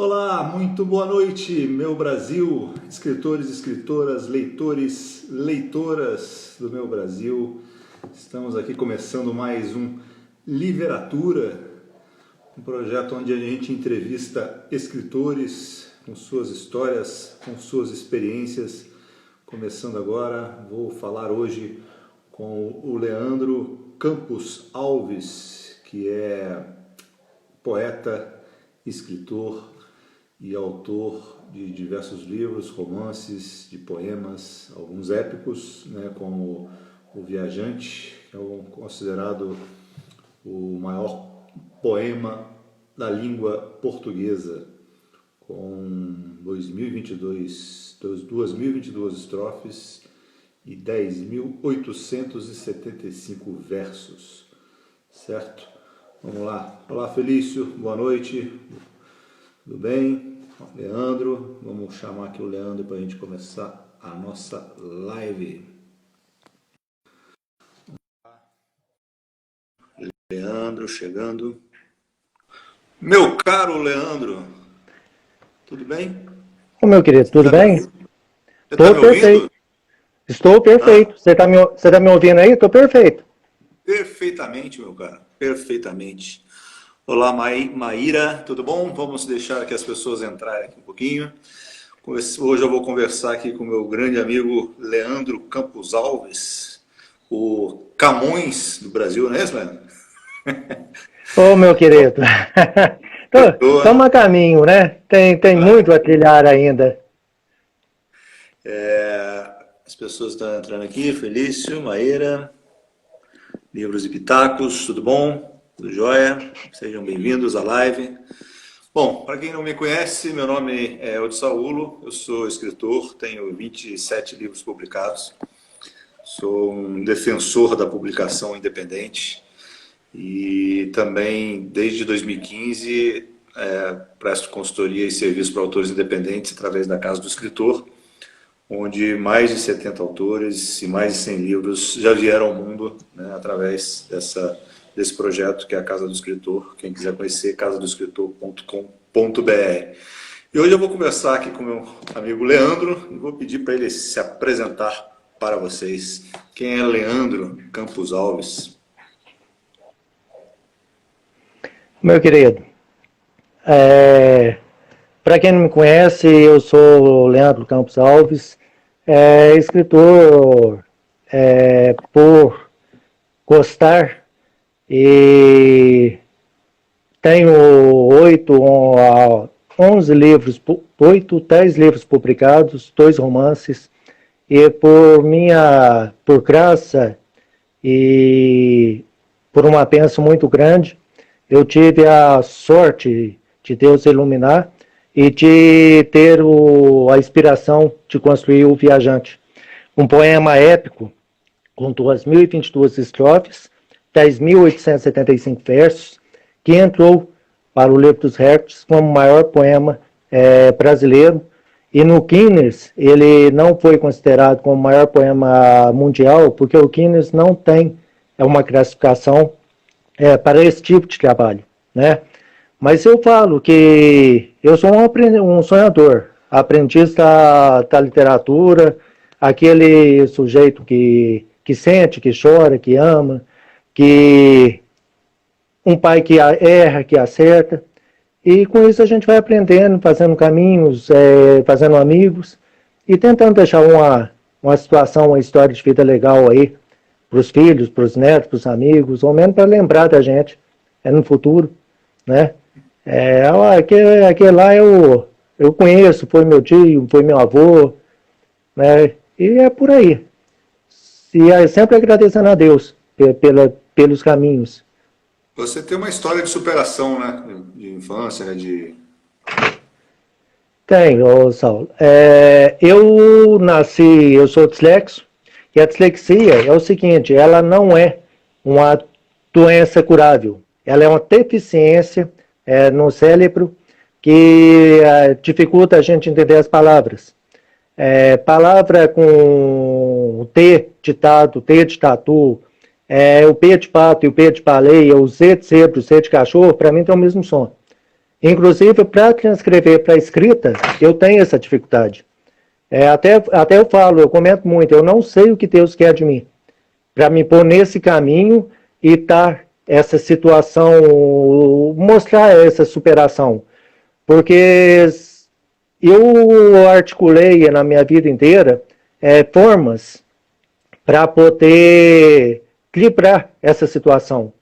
Olá, muito boa noite, meu Brasil, escritores, escritoras, leitores, leitoras do meu Brasil. Estamos aqui começando mais um Liveratura, um projeto onde a gente entrevista escritores com suas histórias, com suas experiências. Começando agora, vou falar hoje com o Leandro Campos Alves, que é poeta, escritor e autor de diversos livros, romances, de poemas, alguns épicos, né, como O Viajante, que é considerado o maior poema da língua portuguesa, com 2.022 estrofes e 10.875 versos, certo? Vamos lá. Olá, Felício, boa noite. Tudo bem? Leandro, vamos chamar aqui o Leandro para a gente começar a nossa live. Leandro chegando. Meu caro Leandro, tudo bem? Ô, meu querido, tudo bem? Estou perfeito. Estou perfeito. Você tá me ouvindo aí? Estou perfeito. Perfeitamente, meu caro. Perfeitamente. Olá, Maíra, tudo bom? Vamos deixar aqui as pessoas entrarem aqui um pouquinho. Hoje eu vou conversar aqui com o meu grande amigo Leandro Campos Alves, o Camões do Brasil, não é isso, Leandro? Ô, meu querido. Estamos a caminho, né? Tem muito a trilhar ainda. As pessoas estão entrando aqui, Felício, Maíra, Livros e Pitacos, tudo bom? Tudo jóia? Sejam bem-vindos à live. Bom, para quem não me conhece, meu nome é Odissaulo, eu sou escritor, tenho 27 livros publicados, sou um defensor da publicação independente e também, desde 2015, presto consultoria e serviço para autores independentes através da Casa do Escritor, onde mais de 70 autores e mais de 100 livros já vieram ao mundo, né, através desse projeto que é a Casa do Escritor. Quem quiser conhecer, casadoescritor.com.br. E hoje eu vou conversar aqui com meu amigo Leandro e vou pedir para ele se apresentar para vocês. Quem é Leandro Campos Alves? Meu querido, para quem não me conhece, eu sou Leandro Campos Alves, escritor por gostar, e tenho 10 livros publicados, 2 romances, e por graça e por uma bênção muito grande, eu tive a sorte de Deus iluminar e de ter a inspiração de construir O Viajante, um poema épico com 2.022 estrofes, 10.875 versos, que entrou para o livro dos recordes como o maior poema brasileiro, e no Guinness ele não foi considerado como o maior poema mundial, porque o Guinness não tem uma classificação para esse tipo de trabalho, né? Mas eu falo que eu sou um sonhador, aprendiz da literatura, aquele sujeito que sente, que chora, que ama, que um pai que erra, que acerta, e com isso a gente vai aprendendo, fazendo caminhos, fazendo amigos, e tentando deixar uma situação, uma história de vida legal aí, para os filhos, para os netos, para os amigos, ou menos para lembrar da gente, no futuro, né? Aquele lá eu conheço, foi meu tio, foi meu avô, né? E é por aí. E sempre agradecendo a Deus pelos caminhos. Você tem uma história de superação, né? De infância, né? Tenho, Saulo. Eu sou dislexo, e a dislexia é o seguinte, ela não é uma doença curável, ela é uma deficiência no cérebro que dificulta a gente entender as palavras. Palavra com o T de tato, T de tatu, o P de pato e o P de baleia, o Z de zebra, o C de cachorro, para mim tem o mesmo som. Inclusive, para transcrever para escrita, eu tenho essa dificuldade. Até eu falo, eu comento muito, eu não sei o que Deus quer de mim, para me pôr nesse caminho e dar essa situação, mostrar essa superação. Porque eu articulei na minha vida inteira formas para poder equilibrar essa situação.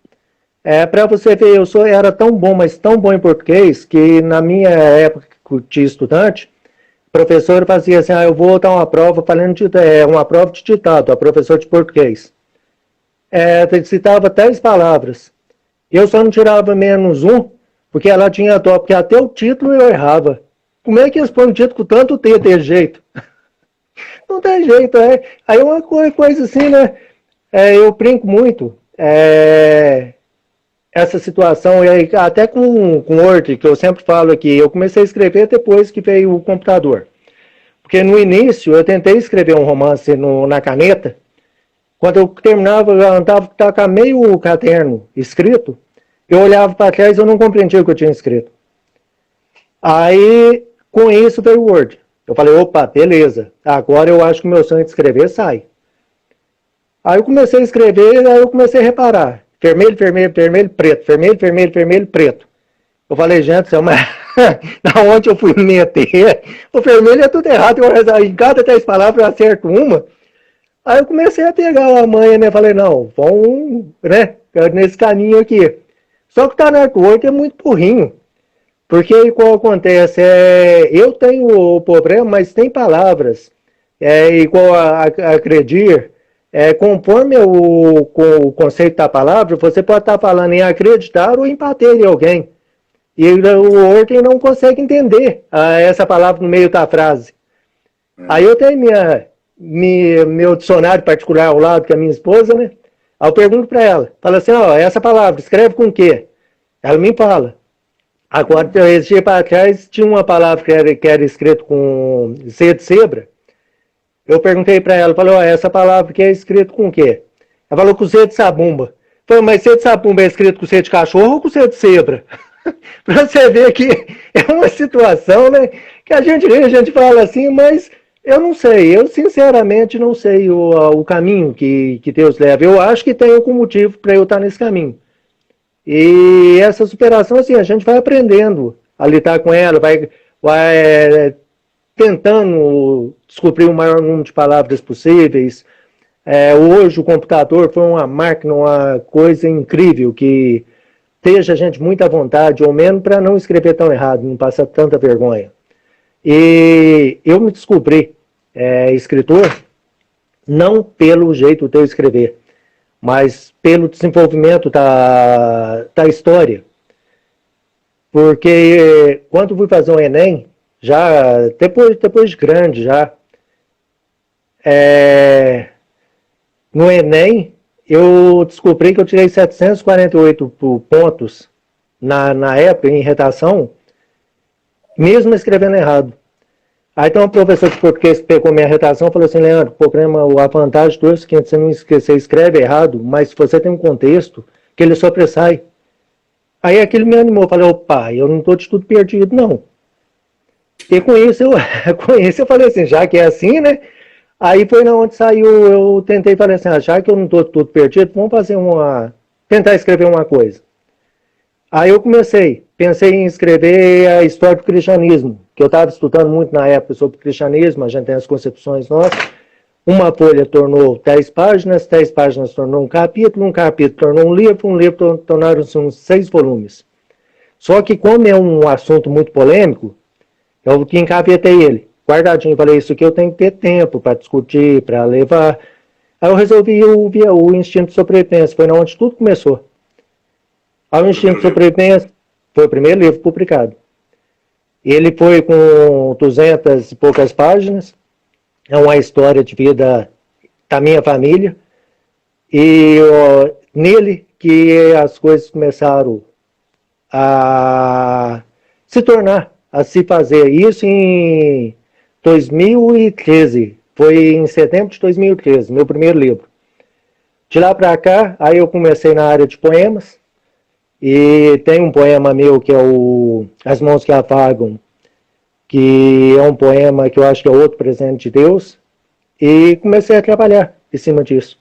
Para você ver, era tão bom, mas tão bom em português, que na minha época de estudante, o professor fazia assim, eu vou dar uma prova uma prova de ditado, a professor de português. Citava 10 palavras. Eu só não tirava menos um, porque ela tinha dó, porque até o título eu errava. Como é que eles põem um título com tanto T de jeito? Não tem jeito, Aí uma coisa assim, né? Eu brinco muito. Essa situação, e aí, até com o Word, que eu sempre falo aqui, eu comecei a escrever depois que veio o computador. Porque no início eu tentei escrever um romance na caneta, quando eu terminava, eu andava com meio caderno escrito, eu olhava para trás e eu não compreendia o que eu tinha escrito. Aí, com isso veio o Word. Eu falei, opa, beleza, agora eu acho que o meu sonho de escrever sai. Aí eu comecei a escrever, aí eu comecei a reparar. Vermelho, vermelho, vermelho, preto. Vermelho, vermelho, vermelho, preto. Eu falei, gente, mas na onde eu fui me meter? O vermelho é tudo errado. Em cada 10 palavras eu acerto uma. Aí eu comecei a pegar a manha, né? Falei, não, vamos, né? Nesse caminho aqui. Só que o Tanar Word é muito burrinho. Porque qual acontece? Eu tenho o problema, mas tem palavras. Igual a acreditar. Conforme o conceito da palavra, você pode estar falando em acreditar ou em bater em alguém. E o Word não consegue entender essa palavra no meio da frase. Aí eu tenho meu dicionário particular ao lado, que é a minha esposa, né? Aí eu pergunto para ela, fala assim, essa palavra, escreve com o quê? Ela me fala. Agora, esse dia para trás, tinha uma palavra que era escrito com C de zebra. Eu perguntei para ela, falei, essa palavra que é escrito com o quê? Ela falou com C de sabumba. Falei, mas C de sabumba é escrito com C de cachorro ou com C de zebra? Para você ver que é uma situação, né? Que a gente fala assim, mas eu não sei. Eu, sinceramente, não sei o caminho que Deus leva. Eu acho que tem algum motivo para eu estar nesse caminho. E essa superação, assim, a gente vai aprendendo a lidar com ela, vai tentando descobrir o maior número de palavras possíveis. Hoje o computador foi uma máquina, uma coisa incrível, que deixa a gente muito à vontade, ou menos para não escrever tão errado, não passar tanta vergonha. E eu me descobri escritor não pelo jeito de eu escrever, mas pelo desenvolvimento da história. Porque quando fui fazer o Enem, já depois de grande, já, no Enem, eu descobri que eu tirei 748 pontos na época, em redação, mesmo escrevendo errado. Aí então o professor de português pegou minha redação e falou assim, Leandro, o programa, a vantagem do é o seguinte, você escreve errado, mas se você tem um contexto, que ele sobressai. Aí aquilo me animou, eu falei, opa, eu não estou de tudo perdido, não. E com isso eu falei assim, já que é assim, né? Aí foi na onde saiu, eu tentei falar assim, já que eu não estou tudo perdido, vamos tentar escrever uma coisa. Aí eu pensei em escrever a história do cristianismo, que eu estava estudando muito na época sobre o cristianismo, a gente tem as concepções nossas. Uma folha tornou 10 páginas tornou um capítulo tornou um livro tornaram-se uns 6 volumes. Só que como é um assunto muito polêmico, eu que encavetei ele, guardadinho, falei, isso aqui eu tenho que ter tempo para discutir, para levar. Aí eu resolvi o Instinto de Sobrevivência, foi onde tudo começou. Aí o Instinto de Sobrevivência foi o primeiro livro publicado. Ele foi com 200 e poucas páginas, é uma história de vida da minha família, e nele que as coisas começaram a se tornar, a se fazer. Isso em 2013, foi em setembro de 2013, meu primeiro livro. De lá para cá, aí eu comecei na área de poemas, E tem um poema meu que é As Mãos que Afagam, que é um poema que eu acho que é outro presente de Deus, e comecei a trabalhar em cima disso.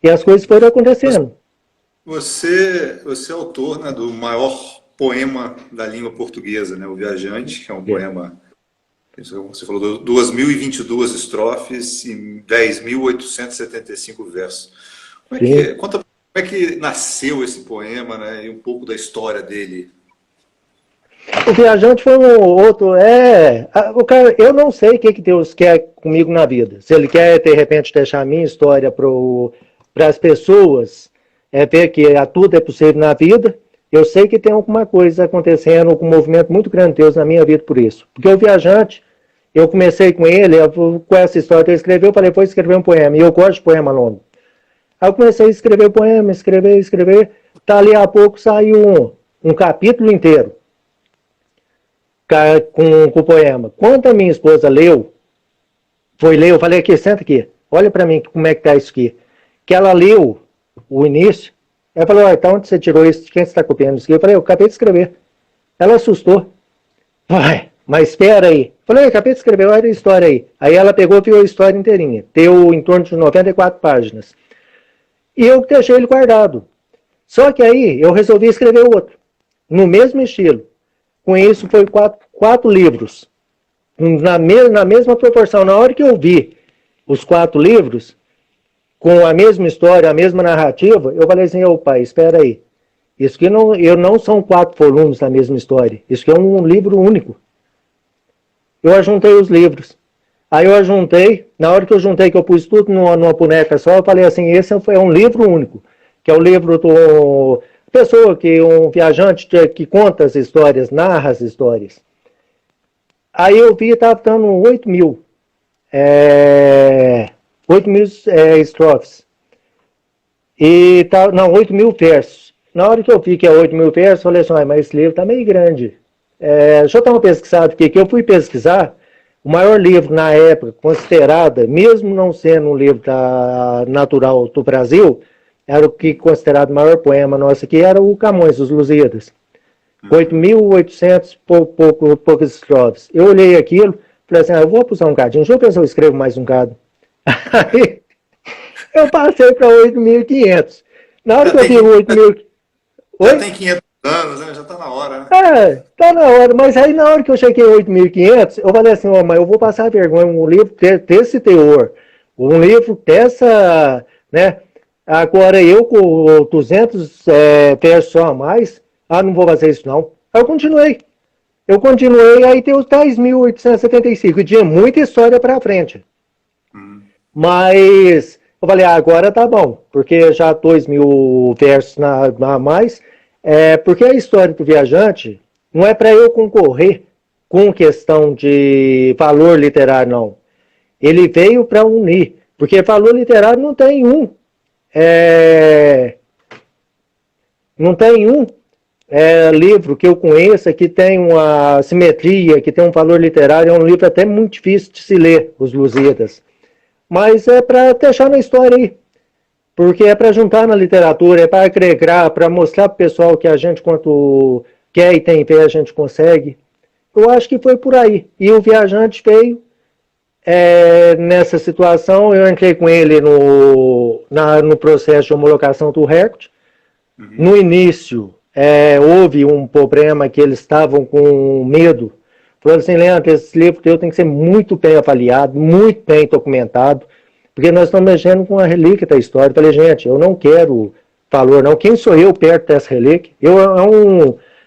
E as coisas foram acontecendo. Você é autor, né, do maior poema da língua portuguesa, né, O Viajante, que é um poema, você falou, 2.022 estrofes e 10.875 versos. Sim. Conta como é que nasceu esse poema, né, e um pouco da história dele. O Viajante foi um outro. O cara, eu não sei o que Deus quer comigo na vida. Se Ele quer, de repente, deixar a minha história para as pessoas, ver que tudo é possível na vida. Eu sei que tem alguma coisa acontecendo, um movimento muito grande de Deus na minha vida por isso. Porque o Viajante, eu comecei com ele, com essa história que ele escreveu, eu falei, vou escrever um poema. E eu gosto de poema longo. Aí eu comecei a escrever poema, escrever. Ali a pouco saiu um capítulo inteiro com o poema. Quando a minha esposa foi ler, eu falei, aqui, senta aqui, olha para mim como é que tá isso aqui. Que ela leu o início, ela falou, então onde você tirou isso? Quem está copiando isso aqui? Eu falei, eu acabei de escrever. Ela assustou. Vai, mas espera aí. Eu falei, eu acabei de escrever, olha a história aí. Aí ela pegou e viu a história inteirinha. Deu em torno de 94 páginas. E eu deixei ele guardado. Só que aí eu resolvi escrever outro, no mesmo estilo. Com isso foi quatro livros, na mesma proporção. Na hora que eu vi os 4 livros, com a mesma história, a mesma narrativa, eu falei assim, ô pai, espera aí. Isso que não são 4 volumes da mesma história. Isso que é um livro único. Eu ajuntei os livros. Aí eu ajuntei, na hora que eu juntei, que eu pus tudo numa boneca só, eu falei assim, esse é um livro único, que é o livro do pessoa, um viajante que conta as histórias, narra as histórias. Aí eu vi, estava dando 8.000 estrofes. E não, 8.000 versos. Na hora que eu vi que é 8.000 versos, eu falei assim, mas esse livro está meio grande. Deixa eu dar uma pesquisada, porque eu fui pesquisar, o maior livro na época, considerado, mesmo não sendo um livro natural do Brasil, era o que considerado o maior poema nosso aqui, era o Camões, os Lusíadas. 8.800 poucas estrofes. Eu olhei aquilo, falei assim, eu vou puxar um cadinho, deixa eu ver se eu escrevo mais um cado. Aí, eu passei para 8.500. Na hora que eu vi 8.000... Já tem 500 anos, né? Já está na hora, né? Tá na hora, mas aí na hora que eu cheguei a 8.500, eu falei assim, mas eu vou passar vergonha, um livro desse teor, um livro dessa, né? Agora eu com 200 versos a mais, não vou fazer isso não. Aí eu continuei, aí tem os 10.875, e tinha muita história para frente. Mas eu falei, agora tá bom, porque já 2.000 versos a mais, porque a história do viajante não é para eu concorrer com questão de valor literário, não. Ele veio para unir, porque valor literário não tem um. Não tem um livro que eu conheça que tem uma simetria, que tem um valor literário. É um livro até muito difícil de se ler, Os Lusíadas. Mas é para deixar na história aí. Porque é para juntar na literatura, é para agregar, para mostrar para o pessoal que a gente, quanto quer e tem fé, a gente consegue. Eu acho que foi por aí. E o viajante veio nessa situação. Eu entrei com ele no processo de homologação do recorde. No início, houve um problema que eles estavam com medo. Falaram assim, Leandro, esse livro teu tem que ser muito bem avaliado, muito bem documentado, porque nós estamos mexendo com a relíquia da história. Eu falei, gente, eu não quero valor, não. Quem sou eu perto dessa relíquia?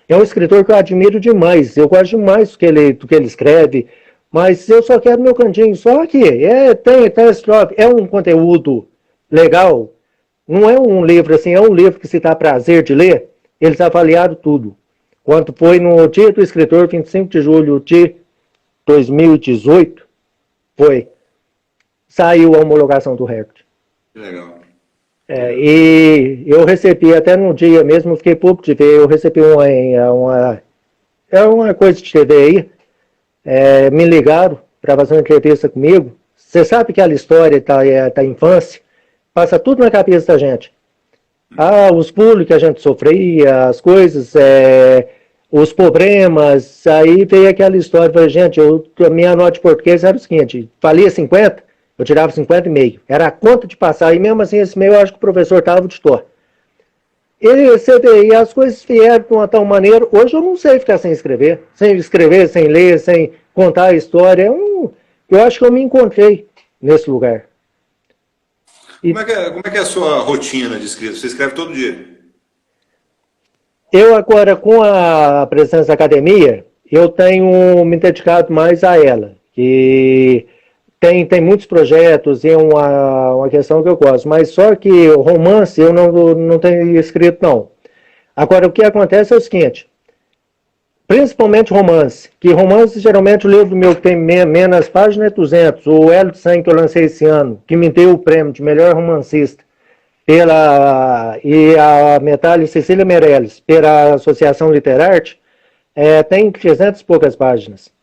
É um escritor que eu admiro demais. Eu gosto demais do que ele escreve, mas eu só quero meu cantinho. Só que tem estrofe, é um conteúdo legal. Não é um livro assim, é um livro que se dá prazer de ler. Eles avaliaram tudo. Quando foi no dia do escritor, 25 de julho de 2018, saiu a homologação do recorde. Que legal. E eu recebi, até no dia mesmo, fiquei pouco de ver, eu recebi uma coisa de TV aí, me ligaram para fazer uma entrevista comigo. Você sabe que aquela história da infância passa tudo na cabeça da gente. Os pulos que a gente sofria, as coisas, os problemas, aí veio aquela história, falei, gente, a minha nota de português era o seguinte, valia 50, eu tirava 50,5, era a conta de passar, e mesmo assim esse meio eu acho que o professor estava de dó. Você vê, e as coisas vieram de uma tal maneira, hoje eu não sei ficar sem escrever, sem ler, sem contar a história, eu acho que eu me encontrei nesse lugar. Como é que é a sua rotina de escrita? Você escreve todo dia? Eu agora, com a presença da academia, eu tenho me dedicado mais a ela, que tem muitos projetos e é uma questão que eu gosto, mas só que romance eu não tenho escrito, não. Agora, o que acontece é o seguinte, principalmente romance, que romance, geralmente, o livro meu que tem menos páginas é 200, o Hélio de Sangue que eu lancei esse ano, que me deu o prêmio de melhor romancista, e a Metalha Cecília Meirelles, pela Associação Literarte, tem 300 e poucas páginas.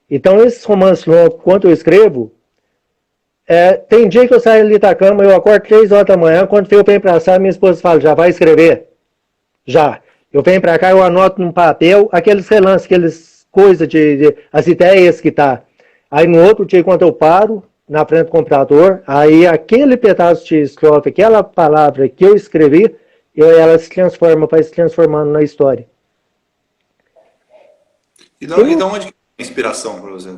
Então, esses romances longos, quando eu escrevo, tem dia que eu saio ali da cama, eu acordo 3 horas da manhã, quando eu venho pra sala, minha esposa fala, já vai escrever? Já. Eu venho pra cá, eu anoto num papel, aqueles relances, aquelas coisas as ideias que tá. Aí no outro dia, quando eu paro, na frente do computador, aí aquele pedaço de estrofe, aquela palavra que eu escrevi, ela se transforma, vai se transformando na história. E da onde que é a inspiração para você?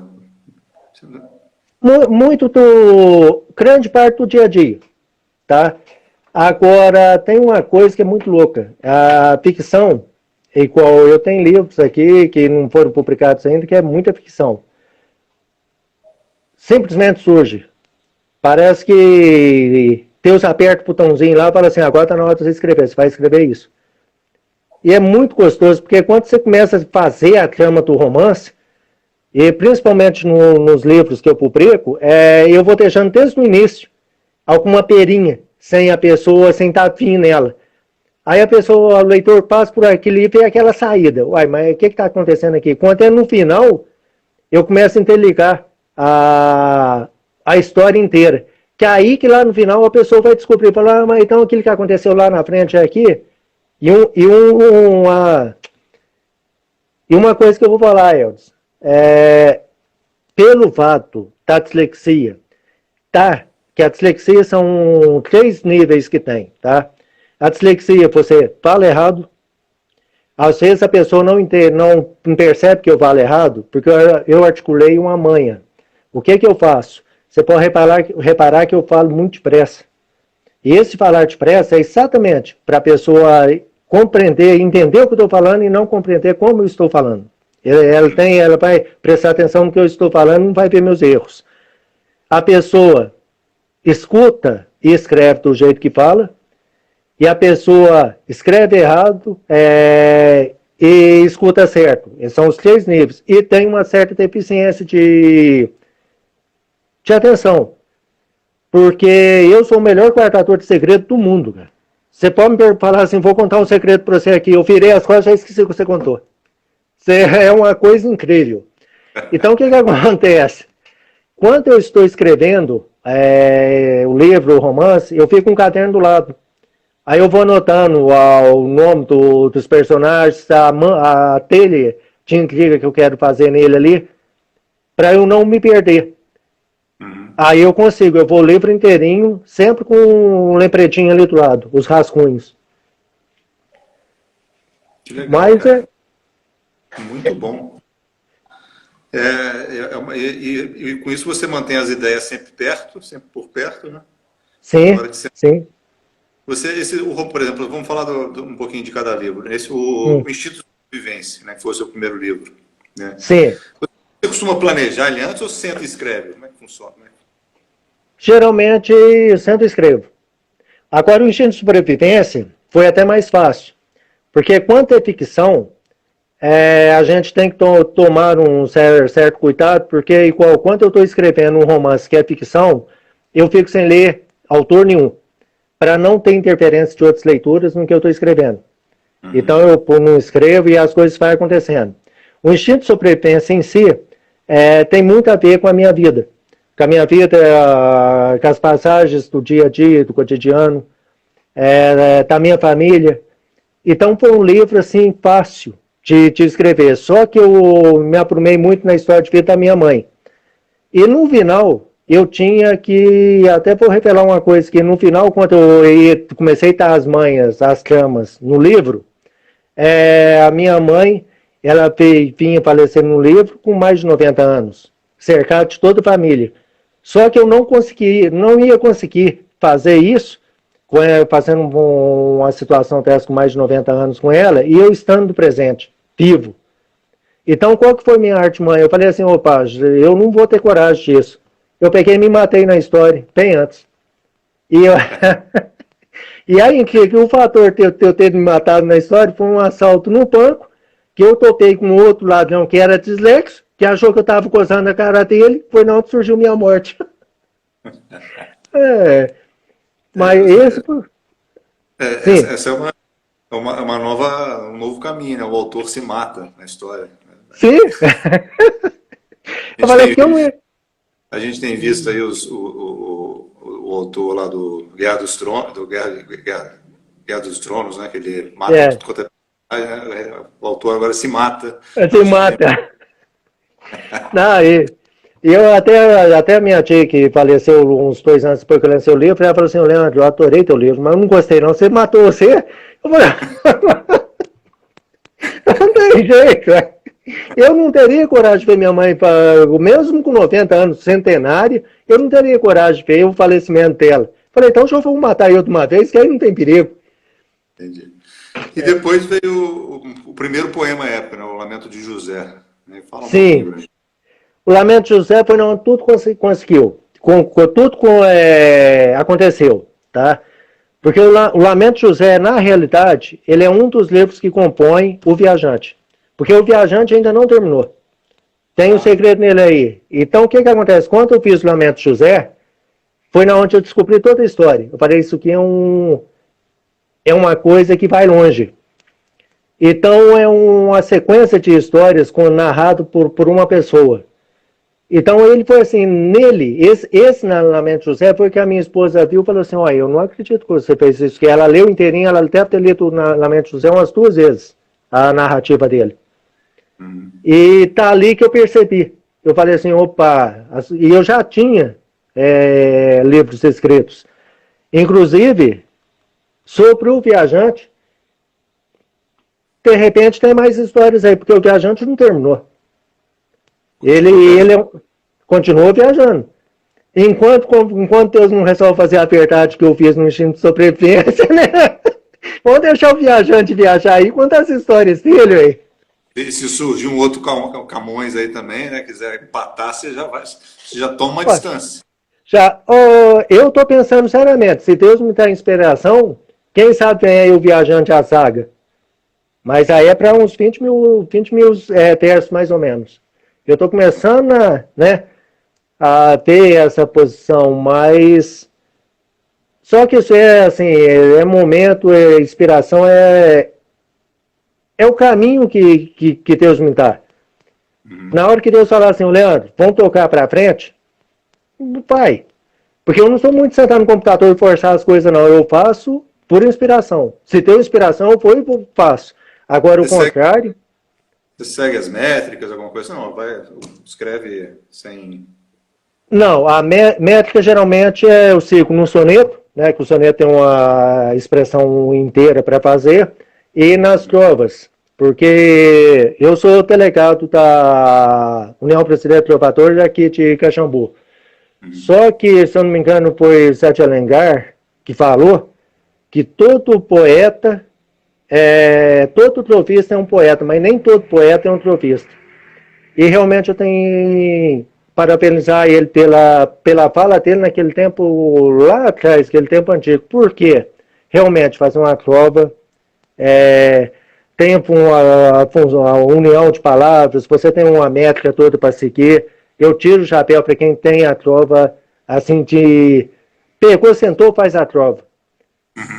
Grande parte do dia a dia, tá? Agora, tem uma coisa que é muito louca. A ficção, igual eu tenho livros aqui que não foram publicados ainda, que é muita ficção. Simplesmente surge. Parece que Deus aperta o botãozinho lá e fala assim, agora está na hora de você escrever, você vai escrever isso. E é muito gostoso, porque quando você começa a fazer a trama do romance, e principalmente nos livros que eu publico, eu vou deixando desde o início alguma perinha, sem estar afim nela. Aí a pessoa, o leitor passa por aquilo e vê aquela saída. Uai, mas o que está acontecendo aqui? Quando é no final, eu começo a interligar a história inteira. Que é aí que lá no final a pessoa vai descobrir, falar, mas então aquilo que aconteceu lá na frente é aqui. E uma coisa que eu vou falar, Eldes, pelo fato da dislexia, que a dislexia são 3 níveis que tem, tá? A dislexia, você fala errado, às vezes a pessoa não percebe que eu falo errado, porque eu articulei uma manha. O que eu faço? Você pode reparar que eu falo muito depressa. E esse falar depressa é exatamente para a pessoa compreender, entender o que eu estou falando e não compreender como eu estou falando. Ela vai prestar atenção no que eu estou falando e não vai ver meus erros. A pessoa escuta e escreve do jeito que fala, e a pessoa escreve errado e escuta certo. Esses são os 3 níveis. E tem uma certa deficiência de atenção. Porque eu sou o melhor guardador de segredo do mundo, cara. Você pode me falar assim, vou contar um segredo para você aqui. Eu virei as costas, já esqueci o que você contou. É uma coisa incrível. Então, o que acontece? Quando eu estou escrevendo o livro, o romance, eu fico com um caderno do lado. Aí eu vou anotando o nome dos personagens, a telha de intriga que eu quero fazer nele ali, para eu não me perder. Aí eu vou o livro inteirinho, sempre com um lembretinho ali do lado, os rascunhos. Que legal, mas cara. Muito bom. E com isso você mantém as ideias sempre por perto, né? Sim, sim. Por exemplo, vamos falar um pouquinho de cada livro. O Instinto de Sobrevivência, né, que foi o seu primeiro livro. Né? Sim. Você costuma planejar ele antes ou senta e escreve? Como é que funciona? Geralmente, eu sento e escrevo. Agora, o Instinto de Sobrevivência foi até mais fácil. Porque quando é ficção, a gente tem que tomar um certo cuidado, porque igual quando eu estou escrevendo um romance que é ficção, eu fico sem ler autor nenhum, para não ter interferência de outras leituras no que eu estou escrevendo. Então eu não escrevo e as coisas vão acontecendo. O Instinto de Sobrevivência em si tem muito a ver com a minha vida. Com a minha vida, com as passagens do dia a dia, do cotidiano. da minha família. Então foi um livro assim fácil de escrever. Só que eu me aprumei muito na história de vida da minha mãe. E no final, eu tinha que, até vou revelar uma coisa, que no final, quando comecei a dar as manhas, as tramas no livro, a minha mãe, ela vinha falecer no livro com mais de 90 anos, cercada de toda a família. Só que eu não ia conseguir fazer isso, fazendo uma situação dessa com mais de 90 anos com ela, e eu estando presente, vivo. Então, qual que foi minha artimanha? Eu falei assim, opa, eu não vou ter coragem disso. Eu peguei e me matei na história, bem antes. E, e aí, o fator de eu ter me matado na história foi um assalto no banco, que eu topei com outro ladrão que era dislexo, que achou que eu estava coçando a cara dele, foi não que surgiu minha morte. Mas esse... Essa é um novo caminho, né? O autor se mata na história. Sim. Eu falei que eu... A gente tem visto aí o autor lá do Guerra dos Tronos, Guerra dos Tronos, né? Que ele mata tudo quanto o autor agora se mata. Se mata. Não, eu até a minha tia, que faleceu uns 2 anos depois que eu lancei o livro, ela falou assim, Leandro, eu adorei teu livro, mas eu não gostei não, você matou você? Eu falei, não tem jeito, eu não teria coragem de ver minha mãe, mesmo com 90 anos, centenária, eu não teria coragem de ver o falecimento dela. Falei, então deixa eu matar eu de uma vez, que aí não tem perigo. Entendi. E depois veio o primeiro poema épico, né? O Lamento de José. Fala Sim. O Lamento de José foi onde tudo conseguiu. Tudo aconteceu, tá? Porque o Lamento de José, na realidade, ele é um dos livros que compõe O Viajante. Porque O Viajante ainda não terminou. Tem um segredo nele aí. Então, o que acontece? Quando eu fiz o Lamento de José, foi na onde eu descobri toda a história. Eu falei, isso aqui é uma coisa que vai longe. Então, é uma sequência de histórias narrado por uma pessoa. Então, ele foi assim, nele, esse Lamento de José foi que a minha esposa viu e falou assim, olha, eu não acredito que você fez isso, que ela leu inteirinho, ela deve ter lido o Lamento de José umas 2 vezes, a narrativa dele. E tá ali que eu percebi. Eu falei assim, opa, e eu já tinha livros escritos. Inclusive, sobre o Viajante, de repente tem mais histórias aí, porque o Viajante não terminou. Ele continuou viajando. Enquanto Deus não resolve fazer a verdade que eu fiz no instinto de sobrevivência, né? Vamos deixar o Viajante viajar aí, contar as histórias dele aí. E se surgir um outro Camões aí também, né? Quiser empatar, você já toma uma distância. Eu estou pensando seriamente, se Deus me dá inspiração, quem sabe vem aí o Viajante à saga. Mas aí é para uns 20 mil versos mais ou menos. Eu estou começando a ter essa posição, mas só que isso assim, é momento, inspiração, é o caminho que Deus me dá. Na hora que Deus falar assim, Leandro, vamos tocar para frente, pai, porque eu não sou muito sentar no computador e forçar as coisas não, eu faço por inspiração. Se tem inspiração, eu faço. Agora o contrário... Você segue as métricas, alguma coisa? Não, escreve sem... Não, a métrica geralmente eu sigo no soneto, né, que o soneto tem uma expressão inteira para fazer, e nas trovas, porque eu sou delegado da União Brasileira de Trovadores aqui de Caxambu. Só que, se eu não me engano, foi Zé de Alencar que falou que todo poeta... todo trovista é um poeta, mas nem todo poeta é um trovista. E realmente eu tenho parabenizar ele pela fala dele naquele tempo lá atrás, aquele tempo antigo. Por quê? Realmente fazer uma trova tem a união de palavras, você tem uma métrica toda para seguir. Eu tiro o chapéu para quem tem a trova assim de pegou, sentou, faz a trova.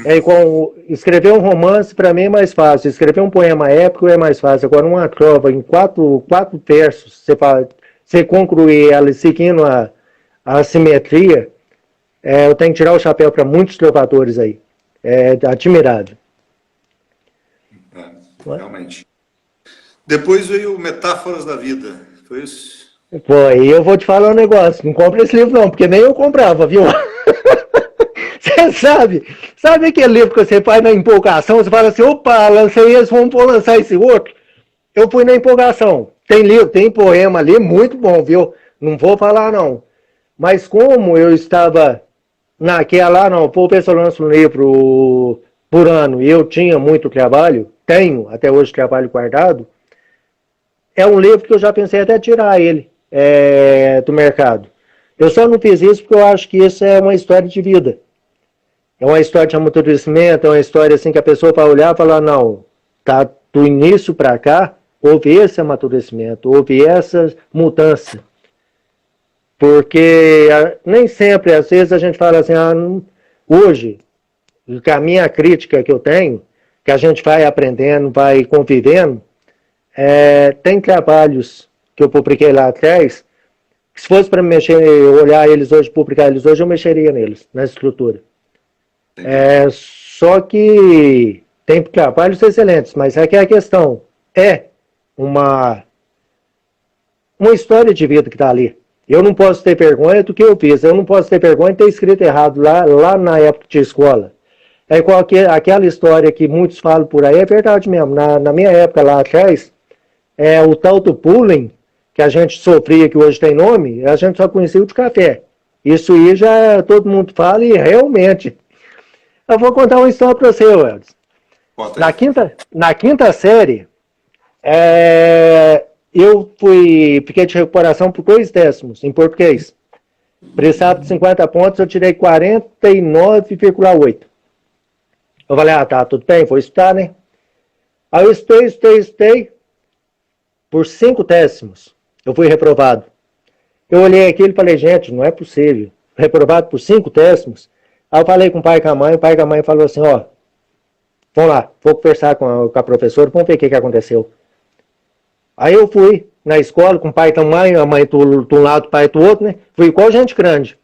É igual escrever um romance para mim é mais fácil, escrever um poema épico é mais fácil. Agora uma trova em quatro versos, você concluir ela seguindo a simetria, eu tenho que tirar o chapéu para muitos trovadores aí. é admirável. Realmente. Depois veio Metáforas da Vida, foi isso? Foi, eu vou te falar um negócio, não compra esse livro não, porque nem eu comprava, viu? Você sabe aquele livro que você faz na empolgação, você fala assim, opa, lancei esse, vamos lançar esse outro? Eu fui na empolgação, tem livro, tem poema ali, muito bom, viu? Não vou falar não, mas como eu estava naquela, não, pô, o pessoal lança um livro por ano e eu tinha muito trabalho, tenho até hoje trabalho guardado, é um livro que eu já pensei até tirar ele do mercado. Eu só não fiz isso porque eu acho que isso é uma história de vida. É uma história de amadurecimento, é uma história assim que a pessoa vai olhar e falar, não, tá do início para cá, houve esse amadurecimento, houve essa mudança. Porque nem sempre, às vezes a gente fala assim, hoje, a minha crítica que eu tenho, que a gente vai aprendendo, vai convivendo, tem trabalhos que eu publiquei lá atrás, que se fosse para mexer, olhar eles hoje, publicar eles hoje, eu mexeria neles, na estrutura. Só que tem trabalhos excelentes, mas aqui a questão é uma história de vida que está ali. Eu não posso ter vergonha do que eu fiz, eu não posso ter vergonha de ter escrito errado lá na época de escola. Aquela história que muitos falam por aí, é verdade mesmo. Na minha época lá atrás, o tal do bullying, que a gente sofria, que hoje tem nome, a gente só conhecia o de café. Isso aí já todo mundo fala e realmente. Eu vou contar uma história para você, Weldes. Na quinta série, eu fiquei de recuperação por 2 décimos, em português. Precisava de 50 pontos, eu tirei 49,8. Eu falei, tá, tudo bem, vou estudar, né? Aí eu estudei, por 5 décimos, eu fui reprovado. Eu olhei aquilo e falei, gente, não é possível. Reprovado por 5 décimos. Aí eu falei com o pai e com a mãe falou assim, vamos lá, vou conversar com a professora, vamos ver o que aconteceu. Aí eu fui na escola com o pai e a mãe de um lado, o pai do outro, né? Fui igual gente grande.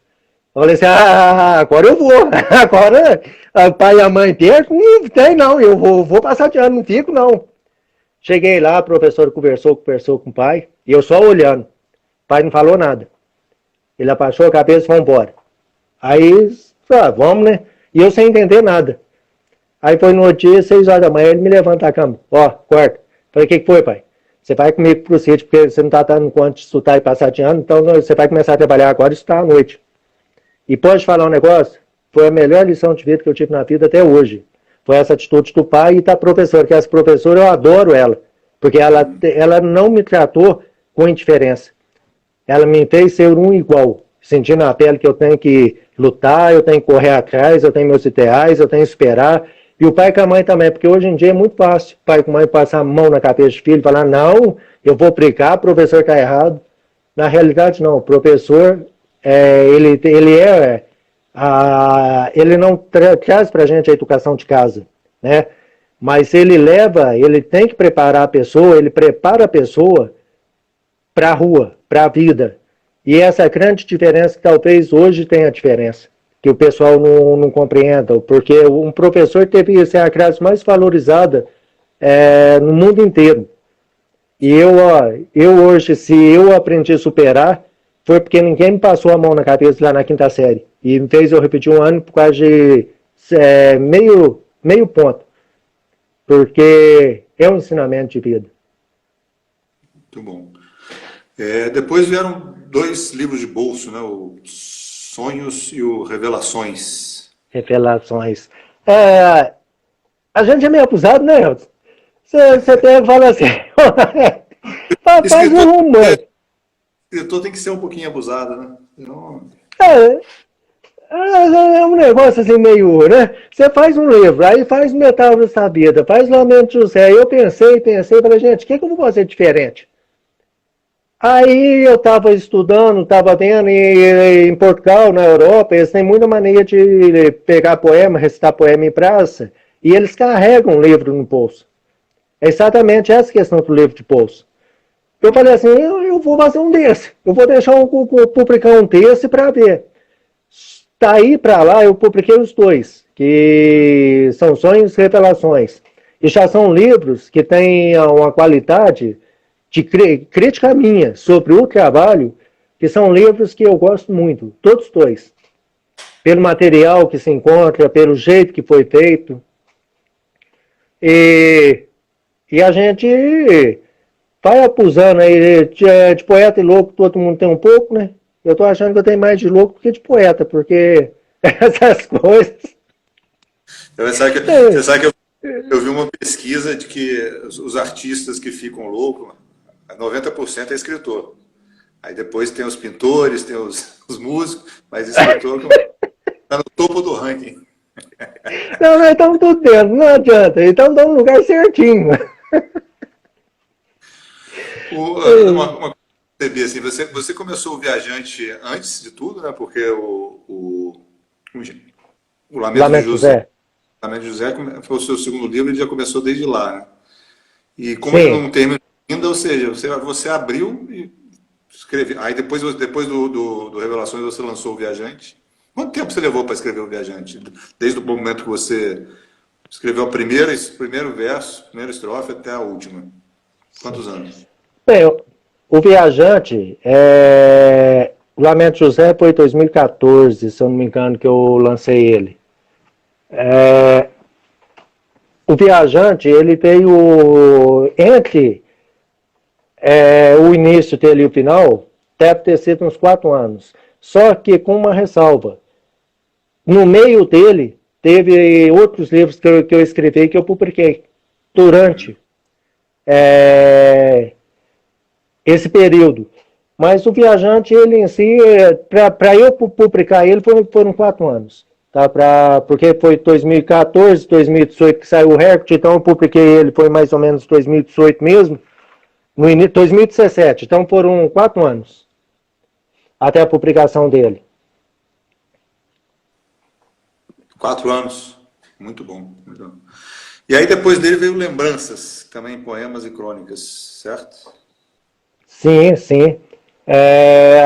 Eu falei assim, agora eu vou. Agora o pai e a mãe perto, não tem não, eu vou passar de ano, não fico não. Cheguei lá, a professora conversou com o pai, e eu só olhando. O pai não falou nada. Ele abaixou a cabeça e foi embora. Aí, vamos, né? E eu sem entender nada. Aí foi no outro dia, 6 horas da manhã, ele me levanta a cama. Corta. Falei, o que foi, pai? Você vai comigo pro sítio, porque você não tá dando conta de estudar e passar de ano, então você vai começar a trabalhar agora e estudar à noite. E pode falar um negócio? Foi a melhor lição de vida que eu tive na vida até hoje. Foi essa atitude do pai e da professora, que essa professora eu adoro ela, porque ela não me tratou com indiferença. Ela me fez ser um igual, sentindo na pele que eu tenho que lutar, eu tenho que correr atrás, eu tenho meus ideais, eu tenho que esperar. E o pai com a mãe também, porque hoje em dia é muito fácil o pai com a mãe passar a mão na cabeça do filho e falar, não, eu vou brigar, o professor está errado. Na realidade, não, o professor, ele não traz para a gente a educação de casa, né? Mas ele tem que preparar a pessoa, ele prepara a pessoa para a rua, para a vida. E essa é a grande diferença que talvez hoje tenha diferença, que o pessoal não compreenda, porque um professor teve ser a classe mais valorizada no mundo inteiro. E eu hoje, se eu aprendi a superar, foi porque ninguém me passou a mão na cabeça lá na quinta série. E me fez eu repetir um ano por causa de meio ponto. Porque é um ensinamento de vida. Muito bom. Depois vieram 2 livros de bolso, né? O Sonhos e o Revelações. Revelações. A gente é meio abusado, né, Elton? Você até fala assim, faz um rumor. Escritor tem que ser um pouquinho abusado, né? Não... É um negócio assim meio, né? Você faz um livro, aí faz Metáforas da Vida, faz Lamento de José. Eu pensei, falei, gente, o que eu vou fazer diferente? Aí eu estava estudando, estava vendo, e em Portugal, na Europa, eles têm muita mania de pegar poema, recitar poema em praça, e eles carregam um livro no bolso. É exatamente essa questão do livro de bolso. Eu falei assim, eu vou fazer um desse, eu vou publicar um desse para ver. Daí para lá eu publiquei os 2, que são Sonhos e Revelações. E já são livros que têm uma qualidade de crítica minha sobre o trabalho, que são livros que eu gosto muito, todos dois. Pelo material que se encontra, pelo jeito que foi feito. E a gente vai abusando aí de poeta e louco, todo mundo tem um pouco, né? Eu tô achando que eu tenho mais de louco do que de poeta, porque essas coisas... Você sabe que eu vi uma pesquisa de que os artistas que ficam loucos, 90% é escritor. Aí depois tem os pintores, tem os músicos, mas escritor está no topo do ranking. Não, nós estamos tudo dentro, não adianta. Então estamos no lugar certinho. Uma coisa, assim, você começou o Viajante antes de tudo, né? Porque o Lamento de José. Lamento de José foi o seu segundo livro, ele já começou desde lá, né? E como ele não terminou ainda, ou seja, você abriu e escreveu. Aí depois do Revelações você lançou o Viajante. Quanto tempo você levou para escrever o Viajante? Desde o momento que você escreveu o primeiro verso, a primeira estrofe até a última. Quantos anos? Bem, o Viajante, o Lamento de José foi em 2014, se eu não me engano, que eu lancei ele. O Viajante, ele veio entre o início dele e o final, deve ter sido uns 4 anos. Só que com uma ressalva. No meio dele, teve outros livros que eu escrevi que eu publiquei durante esse período. Mas o Viajante, ele em si, para eu publicar ele, foram 4 anos. Tá? Porque foi 2014, 2018 que saiu o recorde, então eu publiquei ele, foi mais ou menos 2018 mesmo, no início 2017, então foram 4 anos até a publicação dele. 4 anos, muito bom. E aí depois dele veio Lembranças, também poemas e crônicas, certo? Sim, sim.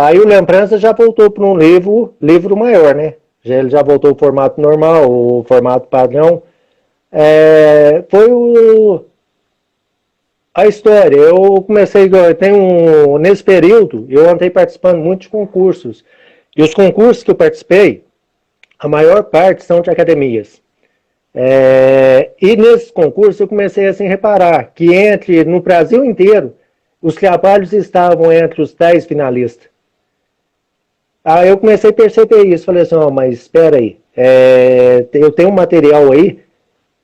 Aí o Lembranças já voltou para um livro maior, né? Ele já voltou ao formato normal, o formato padrão. Foi a história. Eu comecei, nesse período, eu andei participando muito de concursos. E os concursos que eu participei, a maior parte são de academias. E nesses concursos eu comecei assim, a reparar que no Brasil inteiro, os trabalhos estavam entre os 10 finalistas. Aí eu comecei a perceber isso, falei assim, mas espera aí, eu tenho um material aí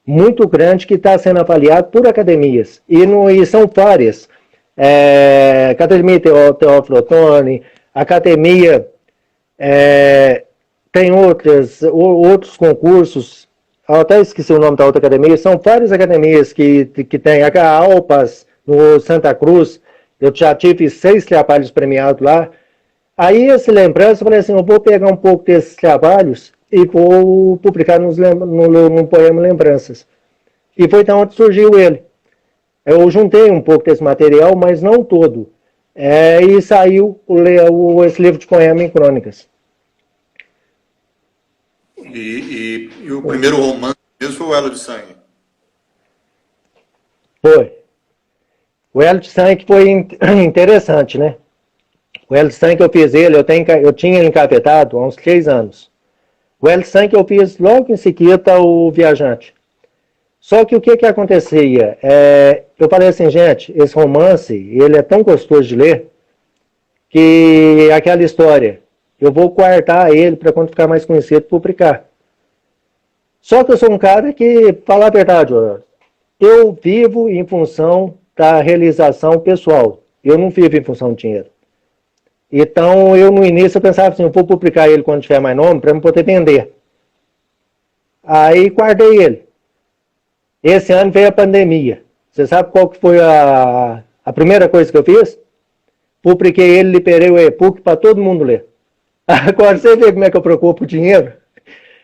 muito grande que está sendo avaliado por academias, e são várias, Academia Teófilo Otoni, Academia, tem outros concursos, eu até esqueci o nome da outra academia, são várias academias que tem, a Alpas, no Santa Cruz, eu já tive 6 trabalhos premiados lá. Aí, esse Lembrança, eu falei assim, eu vou pegar um pouco desses trabalhos e vou publicar no poema Lembranças. E foi então onde surgiu ele. Eu juntei um pouco desse material, mas não todo. E saiu esse livro de poema em crônicas. E o primeiro romance mesmo foi o Elo de Sangue? Foi. O Elo de Sangue foi interessante, né? O Elo de Sangue eu fiz ele, eu tinha ele encavetado há uns 3 anos. O Elo de Sangue eu fiz logo em seguida o Viajante. Só que o que acontecia? Eu falei assim, gente, esse romance, ele é tão gostoso de ler, que aquela história, eu vou guardar ele para quando ficar mais conhecido, publicar. Só que eu sou um cara que, falar a verdade, eu vivo em função da realização pessoal. Eu não vivo em função do dinheiro. Então, no início, eu pensava assim, eu vou publicar ele quando tiver mais nome, para eu poder vender. Aí, guardei ele. Esse ano veio a pandemia. Você sabe qual que foi a primeira coisa que eu fiz? Publiquei ele, liberei o e-book para todo mundo ler. Agora, você vê como é que eu procuro por dinheiro?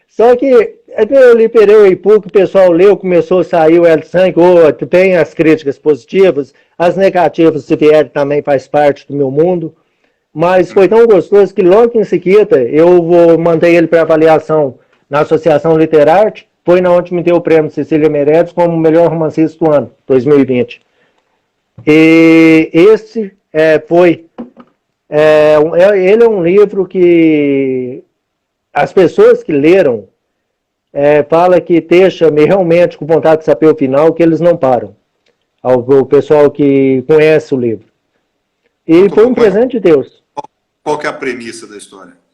Só que eu liberei o e-book, o pessoal leu, começou a sair o Elo de Sangue, tem as críticas positivas, as negativas, se vier, também faz parte do meu mundo. Mas foi tão gostoso que logo em seguida eu mandei ele para avaliação na Associação Literarte, foi na onde me deu o prêmio Cecília Meirelles como melhor romancista do ano, 2020. E esse ele é um livro que as pessoas que leram falam que deixa realmente com vontade de saber o final, que eles não param. O pessoal que conhece o livro. E foi um presente de Deus. Qual que é a premissa da história?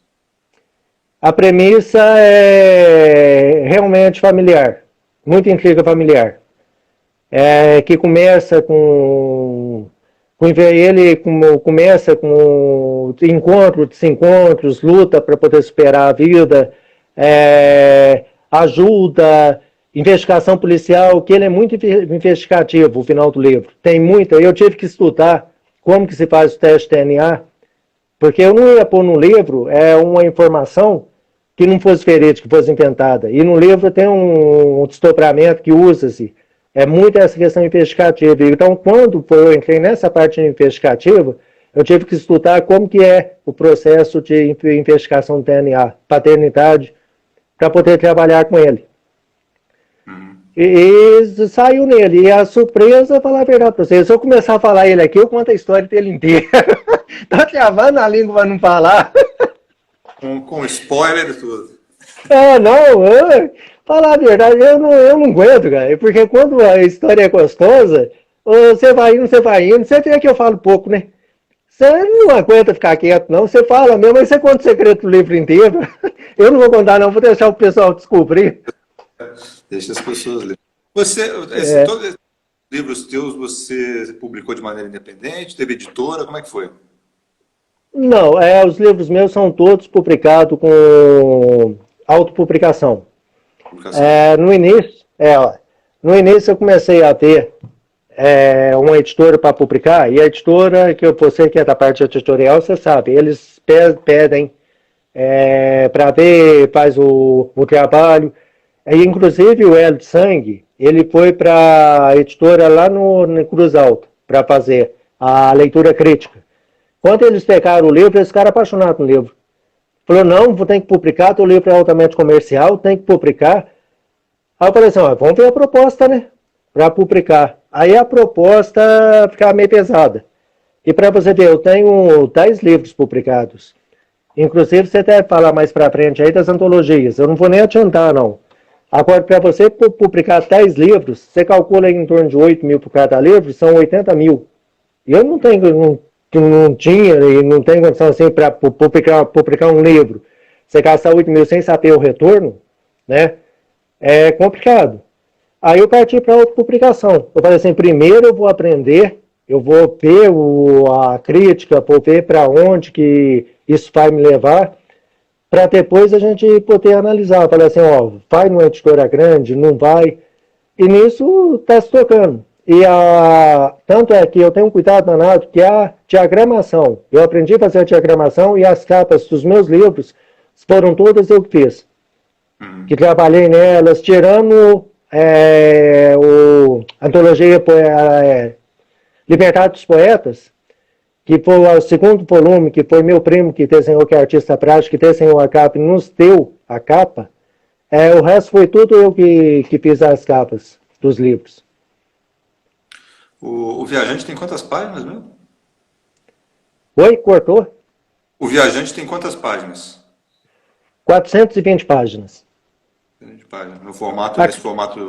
A premissa é realmente familiar, muita intriga familiar, que começa começa com encontros, desencontros, luta para poder superar a vida, ajuda, investigação policial, que ele é muito investigativo, o final do livro. Tem muita, eu tive que estudar como que se faz o teste DNA, porque eu não ia pôr no livro uma informação que não fosse verídica, que fosse inventada. E no livro tem um desdobramento que usa-se. É muito essa questão investigativa. Então, quando eu entrei nessa parte investigativa, eu tive que estudar como que é o processo de investigação do DNA, paternidade, para poder trabalhar com ele. E saiu nele. E a surpresa, falar a verdade para vocês, se eu começar a falar ele aqui, eu conto a história dele inteira. Tá travando a língua para não falar. Com spoiler e tudo. Falar a verdade, eu não aguento, cara. Porque quando a história é gostosa, você vai indo, você vê que eu falo pouco, né? Você não aguenta ficar quieto, não. Você fala mesmo, mas você conta o segredo do livro inteiro. Eu não vou contar, não. Vou deixar o pessoal descobrir. Deixa as pessoas lerem. Todos esses livros teus você publicou de maneira independente? Teve editora? Como é que foi? Não, os livros meus são todos publicados com autopublicação. No início eu comecei a ter uma editora para publicar, e a editora, que você que é da parte editorial, você sabe, eles pedem para ver, faz o trabalho. Inclusive o Hélio de Sangue, ele foi para a editora lá no Cruz Alta, para fazer a leitura crítica. Quando eles pegaram o livro, eles ficaram apaixonados no livro. Falou, não, tem que publicar, teu livro é altamente comercial, tem que publicar. Aí eu falei assim, vamos ver a proposta, né? Para publicar. Aí a proposta ficava meio pesada. E para você ver, eu tenho 10 livros publicados. Inclusive, você deve falar mais para frente aí das antologias. Eu não vou nem adiantar, não. Agora, para você publicar 10 livros, você calcula em torno de 8 mil por cada livro, são 80 mil. E eu não tinha e não tenho condição assim para publicar um livro. Você gastar 8 mil sem saber o retorno, né? É complicado. Aí eu parti para outra publicação. Eu falei assim, primeiro eu vou aprender, eu vou ver a crítica, vou ver para onde que isso vai me levar, para depois a gente poder analisar. Eu falei assim, vai numa editora grande, não vai. E nisso está se tocando. E tanto é que eu tenho um cuidado danado que a diagramação, eu aprendi a fazer a diagramação e as capas dos meus livros foram todas eu que fiz. Que trabalhei nelas, tirando a antologia Liberdade dos Poetas, que foi o segundo volume, que foi meu primo que desenhou, que é artista prático, que desenhou a capa e nos deu a capa. O resto foi tudo eu que fiz as capas dos livros. O Viajante tem quantas páginas mesmo? Oi, cortou? O Viajante tem quantas páginas? 420 páginas. 420 páginas. Nesse formato...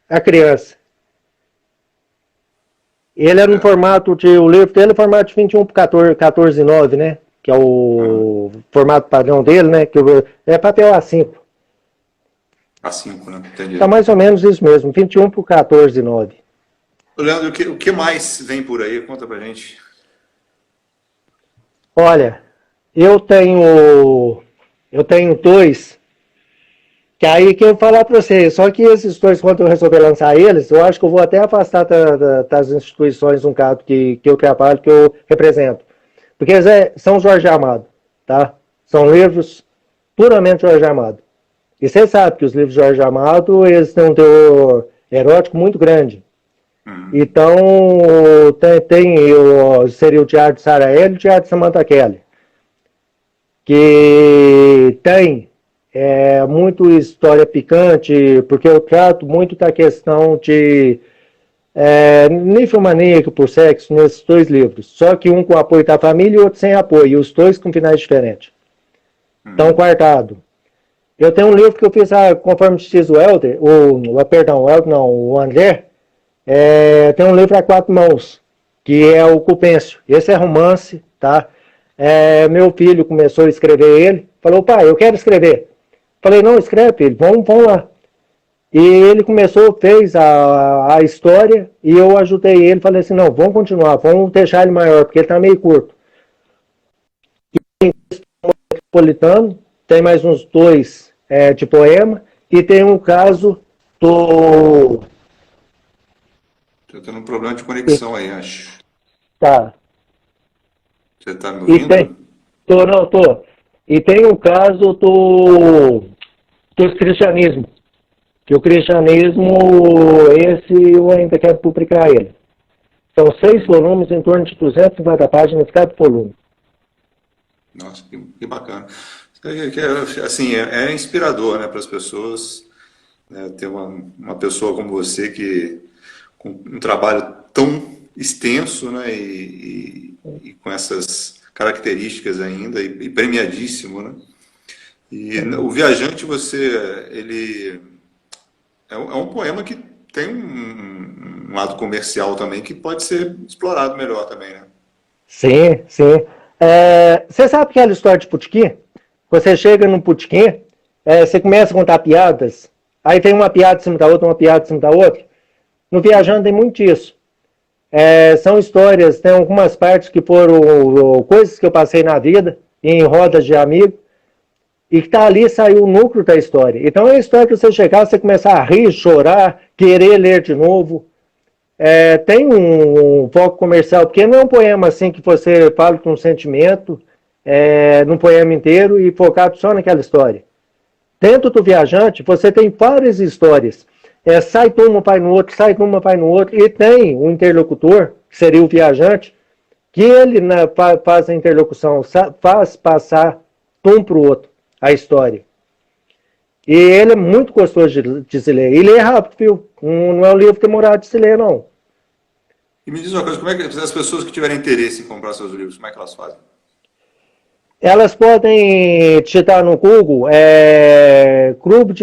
A criança. Ele era no formato o livro dele é formato de 21 por 14,9, né? Que é o formato padrão dele, né? Que é papel A5. A5, né? Entendi. Tá mais ou menos isso mesmo, 21 por 14,9. Leandro, o que mais vem por aí? Conta pra gente. Olha, eu tenho 2, que aí que eu vou falar para vocês, só que esses 2, quando eu resolver lançar eles, eu acho que eu vou até afastar das instituições um caso que eu trabalho, que eu represento. Porque eles são Jorge Amado, tá? São livros puramente Jorge Amado. E você sabe que os livros de Jorge Amado, eles têm um teor erótico muito grande. Então, seria o Diário de Sarah Elliott e o Diário de Samantha Kelly, que tem muito história picante, porque eu trato muito da questão de ninfomaníaco por sexo nesses dois livros. Só que um com apoio da família e outro sem apoio, e os dois com finais diferentes. Então, quartado. Eu tenho um livro que eu fiz, conforme diz o Helder, perdão, o Helder não, o André, tem um livro a 4 mãos, que é o Cupêncio. Esse é romance, tá? Meu filho começou a escrever ele, falou, pai, eu quero escrever. Falei, não, escreve, filho, vamos lá. E ele começou, fez a história, e eu ajudei ele, falei assim, não, vamos continuar, vamos deixar ele maior, porque ele está meio curto. Metropolitano, tem mais uns 2 de poema, e tem um caso do... Estou tendo um problema de conexão aí, acho. Tá. Você está me ouvindo? Tô. E tem um caso do cristianismo. Que o cristianismo, esse eu ainda quero publicar ele. São 6 volumes, em torno de 250 páginas cada volume. Nossa, que bacana. Assim, é inspirador, né, para as pessoas, né, ter uma pessoa como você que com um trabalho tão extenso, né, e com essas características ainda, e premiadíssimo, né? E o Viajante, ele é um poema que tem um lado comercial também, que pode ser explorado melhor também, né? Sim. Você sabe aquela história de Putiquim? Você chega num Putiquim, você começa a contar piadas, aí tem uma piada em cima da outra, uma piada em cima da outra. No Viajante tem muito isso. São histórias, tem algumas partes que foram coisas que eu passei na vida, em rodas de amigos, e que tá ali, saiu o núcleo da história. Então é a história que você chegar, você começar a rir, chorar, querer ler de novo. Tem um foco comercial, porque não é um poema assim que você fala com um sentimento, num poema inteiro e focado só naquela história. Dentro do Viajante, você tem várias histórias. Sai de uma, vai no outro, sai de uma, vai no outro, e tem um interlocutor, que seria o viajante, que ele faz a interlocução, faz passar de um para o outro a história. E ele é muito gostoso de se ler. E lê rápido, viu? Não é um livro demorado de se ler, não. E me diz uma coisa, como é que as pessoas que tiverem interesse em comprar seus livros, como é que elas fazem? Elas podem digitar no Google Clube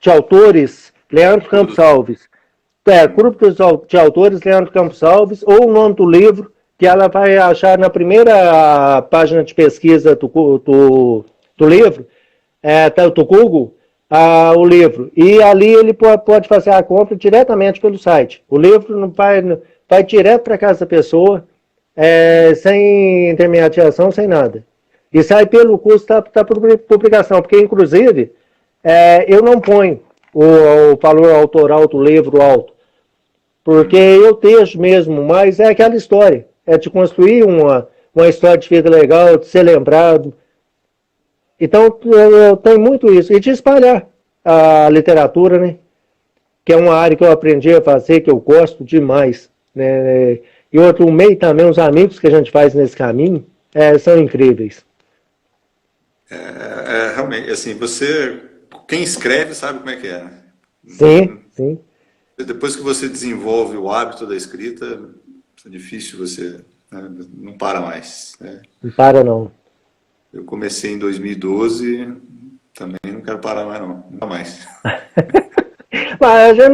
de Autores Leandro Campos Alves. Grupo de Autores Leandro Campos Alves, ou o nome do livro, que ela vai achar na primeira página de pesquisa do livro, do Google, o livro. E ali ele pode fazer a compra diretamente pelo site. O livro não vai direto para casa da pessoa, sem intermediação, sem nada. E sai pelo custo da publicação, porque, inclusive, eu não ponho o valor autoral do livro alto, porque eu texto mesmo, mas é aquela história, de construir uma história de vida legal, de ser lembrado. Então, eu tenho muito isso, e de espalhar a literatura, né, que é uma área que eu aprendi a fazer, que eu gosto demais, né, e outro meio também, os amigos que a gente faz nesse caminho, são incríveis. Realmente, assim, quem escreve sabe como é que é, né? Sim. Depois que você desenvolve o hábito da escrita, é difícil você, né, não para mais, né? Não para, não. Eu comecei em 2012, também não quero parar mais não, nunca mais. Mas a gente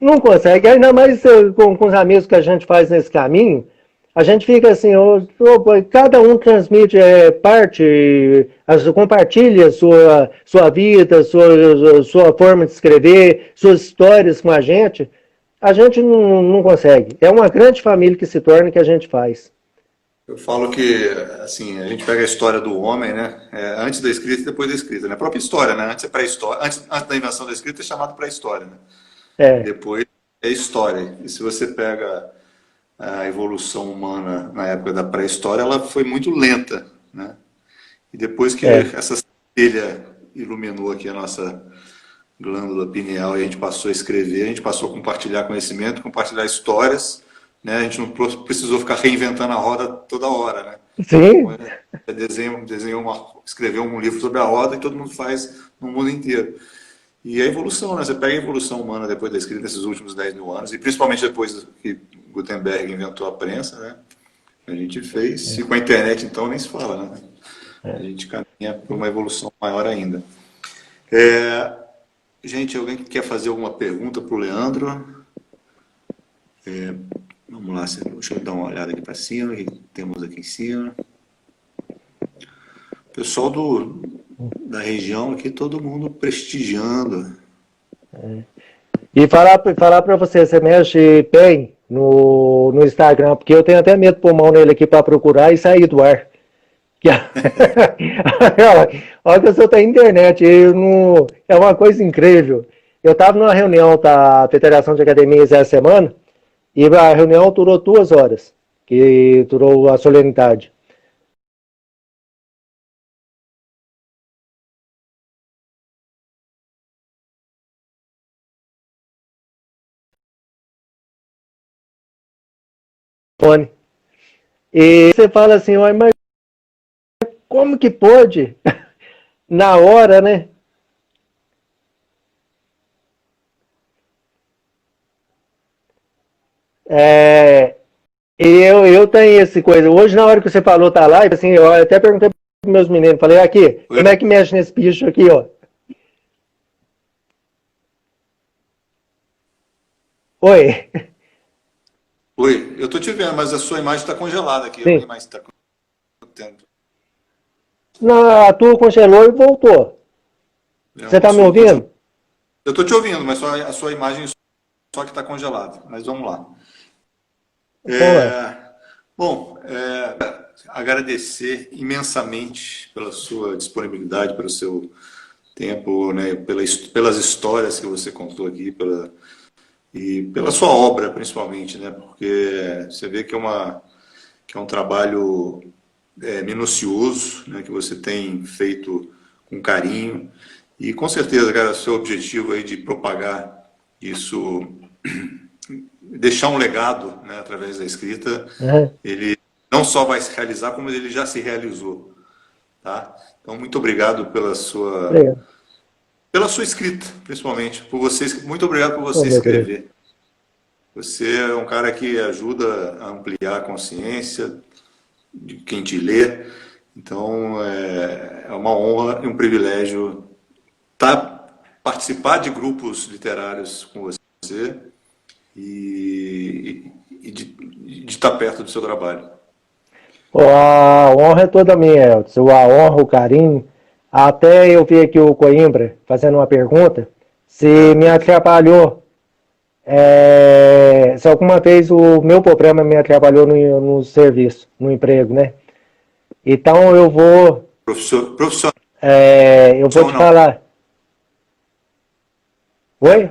não consegue, ainda mais com os amigos que a gente faz nesse caminho, a gente fica assim, cada um transmite compartilha sua vida, sua forma de escrever, suas histórias com a gente não consegue. É uma grande família que se torna, que a gente faz. Eu falo que, assim, a gente pega a história do homem, né, antes da escrita e depois da escrita, né, a própria história, né, antes é pré-história, antes da invenção da escrita é chamado pré-história, né, depois é história. E se você pega a evolução humana na época da pré-história, ela foi muito lenta, né, e depois que essa centelha iluminou aqui a nossa glândula pineal e a gente passou a escrever, a gente passou a compartilhar conhecimento, compartilhar histórias, né? A gente não precisou ficar reinventando a roda toda hora, né? Sim. Escreveu um livro sobre a roda e todo mundo faz no mundo inteiro. E a evolução, né? Você pega a evolução humana depois da escrita nesses últimos 10 mil anos, e principalmente depois que Gutenberg inventou a prensa, né? A gente fez, e com a internet então nem se fala, né? A gente caminha para uma evolução maior ainda. Gente, alguém que quer fazer alguma pergunta para o Leandro? Vamos lá, deixa eu dar uma olhada aqui para cima, o que temos aqui em cima. Pessoal da região aqui, todo mundo prestigiando. E falar para você mexe bem no Instagram, porque eu tenho até medo de pôr mão nele aqui para procurar e sair do ar. Olha que eu sou da internet, é uma coisa incrível. Eu estava numa reunião da Federação de Academias essa semana, e a reunião durou 2 horas, que durou a solenidade. E você fala assim, mas como que pode? Na hora, né? Eu tenho essa coisa. Hoje, na hora que você falou da live, assim, eu até perguntei para meus meninos, falei, aqui, como é que mexe nesse bicho aqui, ó? Oi. Oi, eu estou te vendo, mas a sua imagem está congelada aqui. Sim. A imagem está tempo. Não, a tua congelou e voltou. Você está me ouvindo? Eu estou te ouvindo, mas a sua imagem só que está congelada. Mas vamos lá. Agradecer imensamente pela sua disponibilidade, pelo seu tempo, né, pelas histórias que você contou aqui, e pela sua obra, principalmente, né, porque você vê que é um trabalho minucioso, né, que você tem feito com carinho, e com certeza, cara, seu objetivo aí de propagar isso, deixar um legado, né, através da escrita, ele não só vai se realizar, como ele já se realizou, tá? Então, muito obrigado pela sua escrita, principalmente, muito obrigado por você escrever. Você é um cara que ajuda a ampliar a consciência de quem te lê, então é uma honra e um privilégio participar de grupos literários com você e de estar perto do seu trabalho. A honra é toda minha, Elton. A honra, o carinho. Até eu vi aqui o Coimbra fazendo uma pergunta, se me atrapalhou, se alguma vez o meu problema me atrapalhou no serviço, no emprego, né? Então eu vou... Profissional. Eu vou te falar. Oi?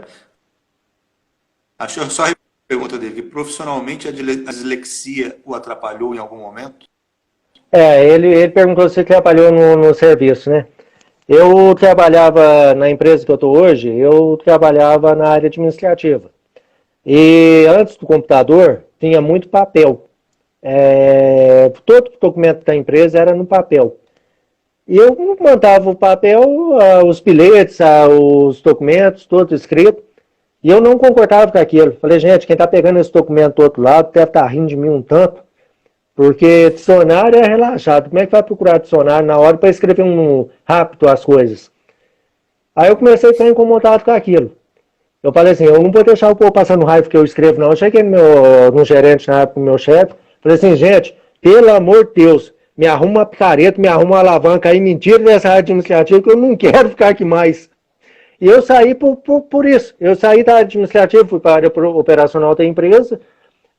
Acho só a pergunta dele, profissionalmente a dislexia o atrapalhou em algum momento? Ele perguntou se trabalhou no serviço, né? Eu trabalhava na empresa que eu estou hoje, eu trabalhava na área administrativa. E antes do computador, tinha muito papel. Todo documento da empresa era no papel. E eu mandava o papel, os bilhetes, os documentos, todo escrito, e eu não concordava com aquilo. Falei, gente, quem está pegando esse documento do outro lado deve estar rindo de mim um tanto, porque dicionário é relaxado. Como é que vai procurar dicionário na hora para escrever rápido as coisas? Aí eu comecei a ficar incomodado com aquilo. Eu falei assim, eu não vou deixar o povo passando raiva que eu escrevo, não. Eu cheguei no gerente, na época, no meu chefe, falei assim, gente, pelo amor de Deus, me arruma uma picareta, me arruma uma alavanca aí, mentira dessa área administrativa, que eu não quero ficar aqui mais. E eu saí por isso. Eu saí da área administrativa, fui para a área operacional da empresa,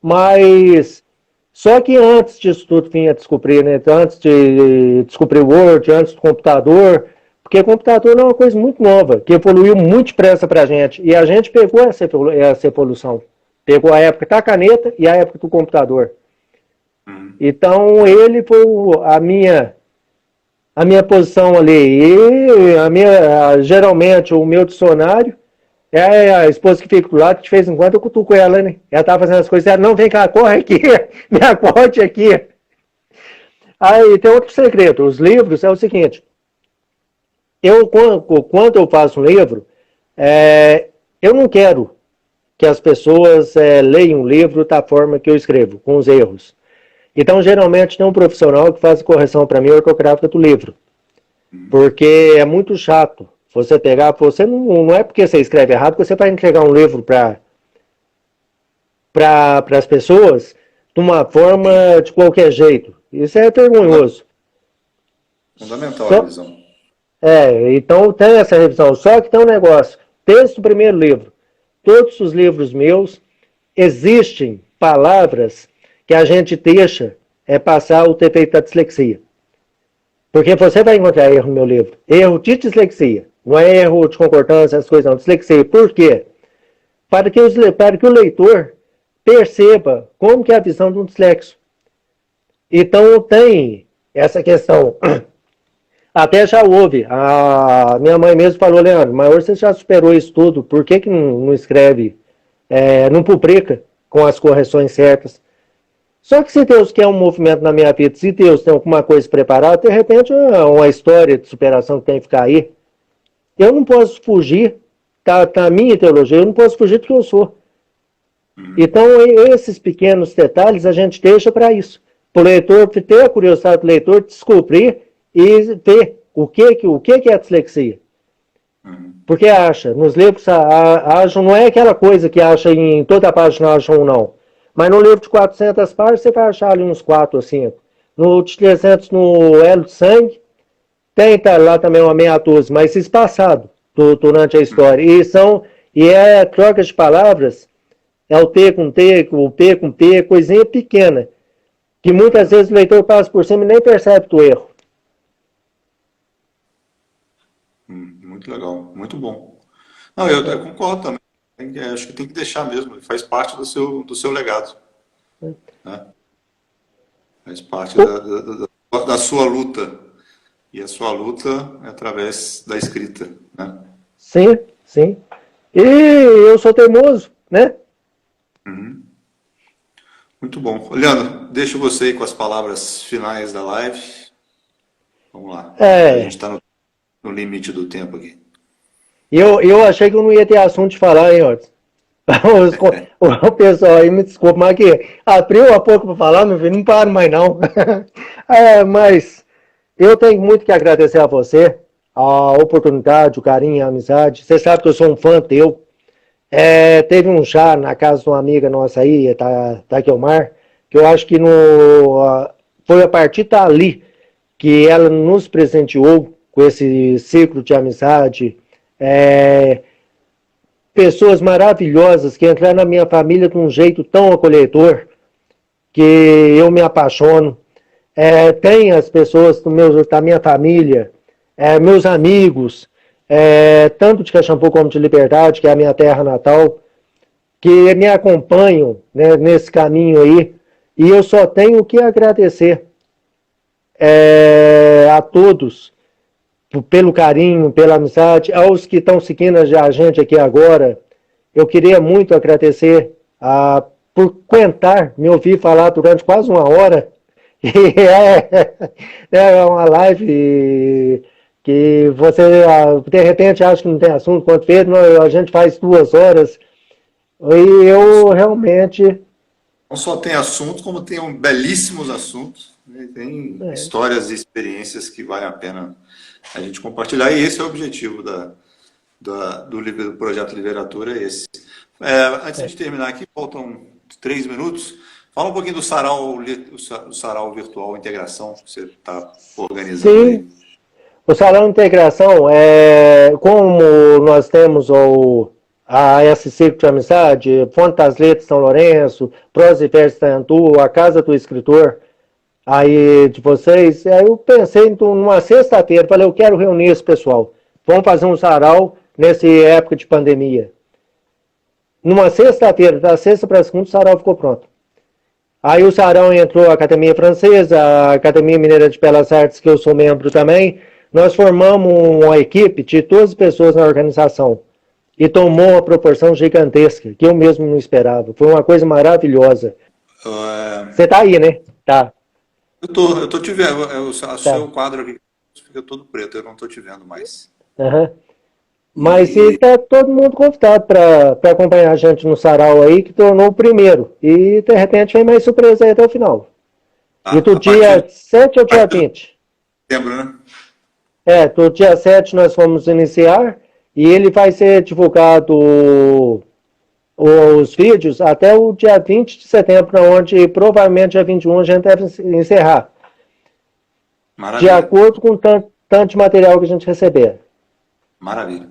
mas só que antes disso tudo vinha descobrir, né? Antes de descobrir o Word, antes do computador, porque o computador é uma coisa muito nova, que evoluiu muito depressa para a gente, e a gente pegou essa evolução. Pegou a época da caneta e a época do computador. Então, ele foi a minha posição ali. E geralmente, o meu dicionário É a esposa que fica do lado, que de vez em quando eu cutuco ela, né? Ela tá fazendo as coisas, ela, não, vem cá, corre aqui, me acorde aqui. Aí tem outro segredo, os livros é o seguinte, quando eu faço um livro, eu não quero que as pessoas leiam o livro da forma que eu escrevo, com os erros. Então, geralmente, tem um profissional que faz correção para mim ortográfica do livro. Porque é muito chato você pegar, você não é porque você escreve errado que você vai entregar um livro para as pessoas de uma forma de qualquer jeito. Isso é vergonhoso. Fundamental a revisão. Então tem essa revisão. Só que tem um negócio. Texto do primeiro livro. Todos os livros meus existem palavras que a gente deixa passar o defeito da dislexia. Porque você vai encontrar erro no meu livro. Erro de dislexia. Não é erro de concordância, essas coisas não. Dislexia. Por quê? Para que o leitor perceba como que é a visão de um dislexo. Então tem essa questão. Até já houve. A minha mãe mesmo falou, Leandro, mas hoje você já superou isso tudo. Por que não escreve, não publica com as correções certas? Só que se Deus quer um movimento na minha vida, se Deus tem alguma coisa preparada, de repente uma história de superação que tem que ficar aí, eu não posso fugir da minha teologia, eu não posso fugir do que eu sou. Então, esses pequenos detalhes a gente deixa para isso. Para o leitor ter a curiosidade do leitor descobrir e ver o que é a dislexia. Porque acha, nos livros acham, não é aquela coisa que acha em toda a página acham não. Mas no livro de 400 páginas você vai achar ali uns 4 ou 5. No de 300 no Elo de Sangue, tem lá também uma meia dúzia, mas espaçado durante a história. E é troca de palavras, é o T com T, o P com P, coisinha pequena, que muitas vezes o leitor passa por cima e nem percebe do erro. Muito legal, muito bom. Não, eu concordo também. Acho que tem que deixar mesmo, faz parte do seu legado. Né? Faz parte da sua luta. E a sua luta é através da escrita. Né? Sim, sim. E eu sou teimoso, né? Muito bom. Leandro, deixo você aí com as palavras finais da live. Vamos lá. A gente está no limite do tempo aqui. Eu achei que eu não ia ter assunto de falar, hein, Orson? O pessoal aí me desculpa, mas que abriu há pouco para falar, meu filho, não paro mais não. Mas eu tenho muito que agradecer a você, a oportunidade, o carinho, a amizade. Você sabe que eu sou um fã teu. Teve um chá na casa de uma amiga nossa aí, Taquilmar, que eu acho que foi a partir dali que ela nos presenteou com esse ciclo de amizade. Pessoas maravilhosas que entraram na minha família de um jeito tão acolhedor que eu me apaixono. Tem as pessoas da minha família, meus amigos, tanto de Caxambu como de Liberdade, que é a minha terra natal, que me acompanham, né, nesse caminho aí, e eu só tenho que agradecer a todos pelo carinho, pela amizade, aos que estão seguindo a gente aqui agora. Eu queria muito agradecer por aguentar me ouvir falar durante quase uma hora. E é uma live que você, de repente, acha que não tem assunto. Quanto vezes a gente faz 2 horas. E eu realmente... Não só tem assunto, como tem belíssimos assuntos. Né? Tem histórias e experiências que valem a pena a gente compartilhar. E esse é o objetivo do projeto Literatura. Antes de terminar aqui, faltam 3 minutos. Fala um pouquinho do sarau virtual Integração que você está organizando. Sim. Aí. O Sarau Integração, como nós temos esse ciclo de amizade, Fonte das Letras São Lourenço, Prosa e Verso Tantu, a Casa do Escritor, aí de vocês, aí eu pensei numa sexta-feira, falei, eu quero reunir esse pessoal, vamos fazer um sarau nessa época de pandemia. Numa sexta-feira, da sexta para a segunda, o sarau ficou pronto. Aí o sarau entrou a Academia Francesa, a Academia Mineira de Belas Artes, que eu sou membro também. Nós formamos uma equipe de 12 pessoas na organização. e tomou uma proporção gigantesca, que eu mesmo não esperava. Foi uma coisa maravilhosa. Você tá aí, né? Tá, Eu tô te vendo. O tá. seu quadro aqui fica todo preto, eu não tô te vendo mais. Aham. Mas E está todo mundo convidado para acompanhar a gente no sarau aí, que tornou o primeiro. E de repente vem mais surpresa aí até o final. E do a partir dia 7 ao dia de 20. setembro, né? Do dia 7 nós vamos iniciar e ele vai ser divulgado os vídeos até o dia 20 de setembro, onde provavelmente dia 21 a gente deve encerrar. De Maravilha, acordo com o tanto de material que a gente receber. maravilha.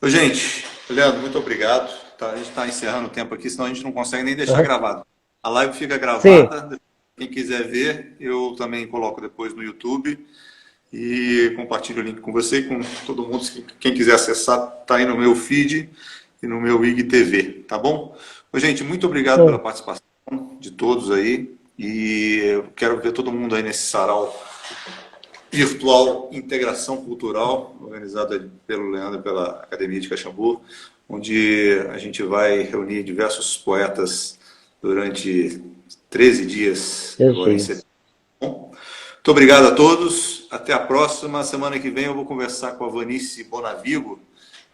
Ô, gente, Leandro, muito obrigado. Tá, a gente está encerrando o tempo aqui, senão a gente não consegue nem deixar Uhum. gravado. A live fica Sim, gravada. Quem quiser ver, eu também coloco depois no YouTube e compartilho o link com você e com todo mundo. Quem quiser acessar, está aí no meu feed e no meu IGTV, tá bom? Ô, gente, muito obrigado pela participação de todos aí e eu quero ver todo mundo aí nesse sarau virtual Integração Cultural, organizada pelo Leandro e pela Academia de Caxambu, onde a gente vai reunir diversos poetas durante 13 dias agora em setembro. Muito obrigado a todos. Até a próxima. Semana que vem eu vou conversar com a Vanice Bonavigo.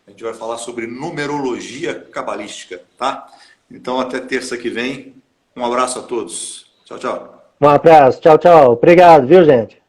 A gente vai falar sobre numerologia cabalística, tá? Então, até terça que vem. Um abraço a todos. Tchau, tchau. um abraço. Tchau, tchau. Obrigado, viu, gente?